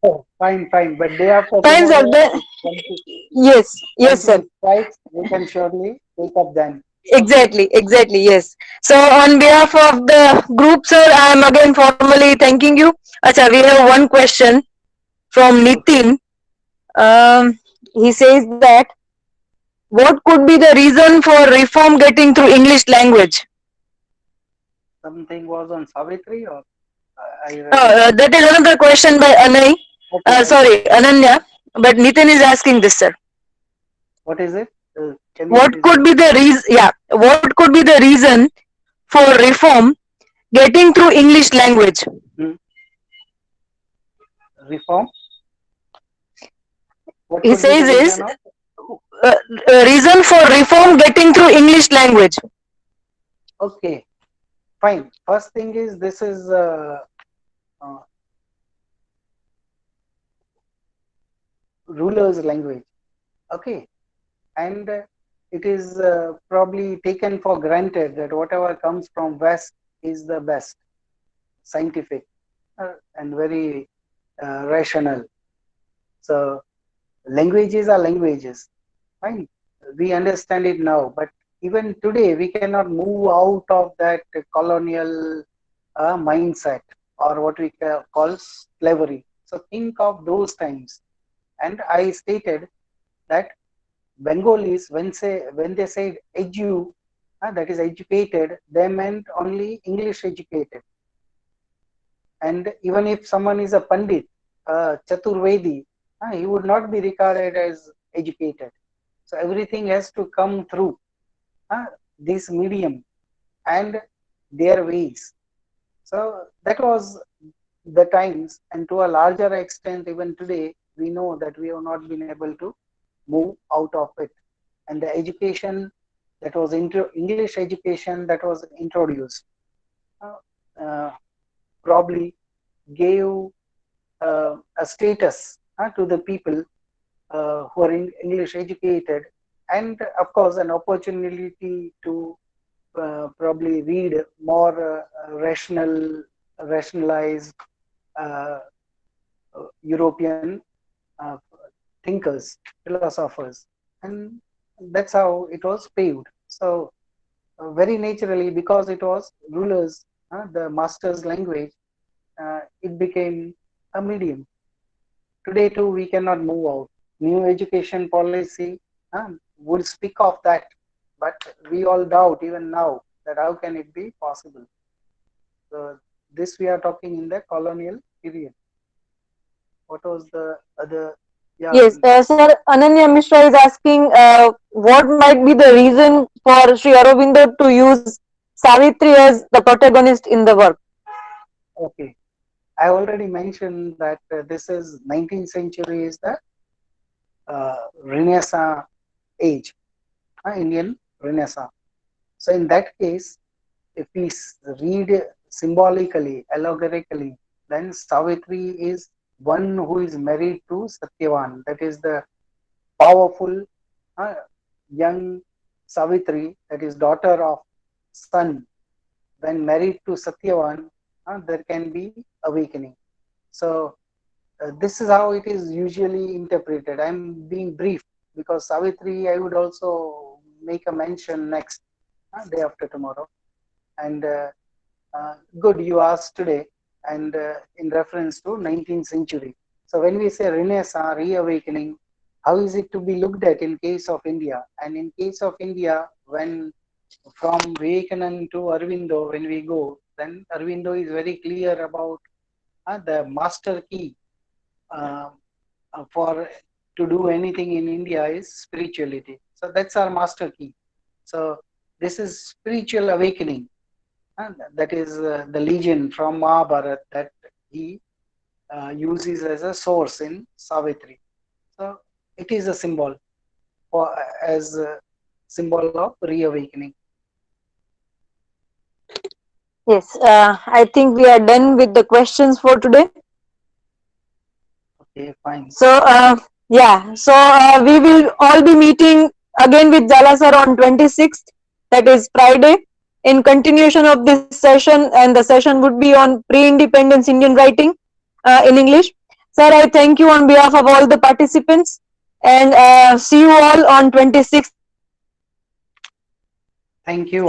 Oh, fine. But day after Fine, sir. tomorrow, if Yes, yes, sir. something strikes, we can surely take up then. Okay. Exactly, yes. So on behalf of the group, sir, I am again formally thanking you. Acha, we have one question from Okay. Nitin. He says that what could be the reason for reform getting through English language? Something was on Savitri, or I read it. That is another question by Anay. Okay. Sorry, Ananya. But Nitin is asking this, sir. What is it? Can you What please could be the reason? Yeah, what could be the reason for reform getting through English language? reform? What He could be the says is reason of? uh, reason for reform getting through English language. Okay, fine. First thing is this is uh, ruler's language. Okay, and it is probably taken for granted that whatever comes from West is the best, scientific, and very rational. So languages are languages. Fine, we understand it now, but even today we cannot move out of that colonial mindset or what we call slavery. So think of those times. And I stated that Bengalis, when they said edu, that is educated, they meant only English educated. And even if someone is a Pandit, Chaturvedi, he would not be regarded as educated. So everything has to come through this medium and their ways. So that was the times, and to a larger extent, even today, we know that we have not been able to move out of it. And the education that was English education that was introduced uh, uh, probably gave a status to the people who are English educated, and of course, an opportunity to probably read more rationalized uh, European uh, thinkers, philosophers, and that's how it was paved. So very naturally, because it was rulers, the master's language, it became a medium. Today too, we cannot move out. New education policy would speak of that, but we all doubt even now that how can it be possible. So this we are talking in the colonial period. What was the other? Yeah, Yes, sir. Ananya Mishra is asking what might be the reason for Sri Aurobindo to use Savitri as the protagonist in the work. okay. I already mentioned that this is 19th century is the Renaissance age, Indian Renaissance. So in that case, if we read symbolically, allegorically, then Savitri is one who is married to Satyavan. That is the powerful uh, young Savitri, that is daughter of sun, when married to Satyavan, there can be awakening. So this is how it is usually interpreted. I'm being brief because Savitri, I would also make a mention next day after tomorrow. And good, you asked today, and in reference to 19th century. So when we say Renaissance, reawakening, how is it to be looked at in case of India? And in case of India, when from Vivekananda to Aurobindo, when we go, then Aurobindo is very clear about the master key uh, for to do anything in India is spirituality. So that's our master key. So this is spiritual awakening. That is the legend from Mahabharata that he uses as a source in Savitri. So it is a symbol for as a symbol of reawakening. Yes, I think we are done with the questions for today. Okay, fine. So, yeah, so we will all be meeting again with Jala sir on 26th, that is Friday, in continuation of this session, and the session would be on pre-independence Indian writing in English. Sir, I thank you on behalf of all the participants, and see you all on 26th. Thank you.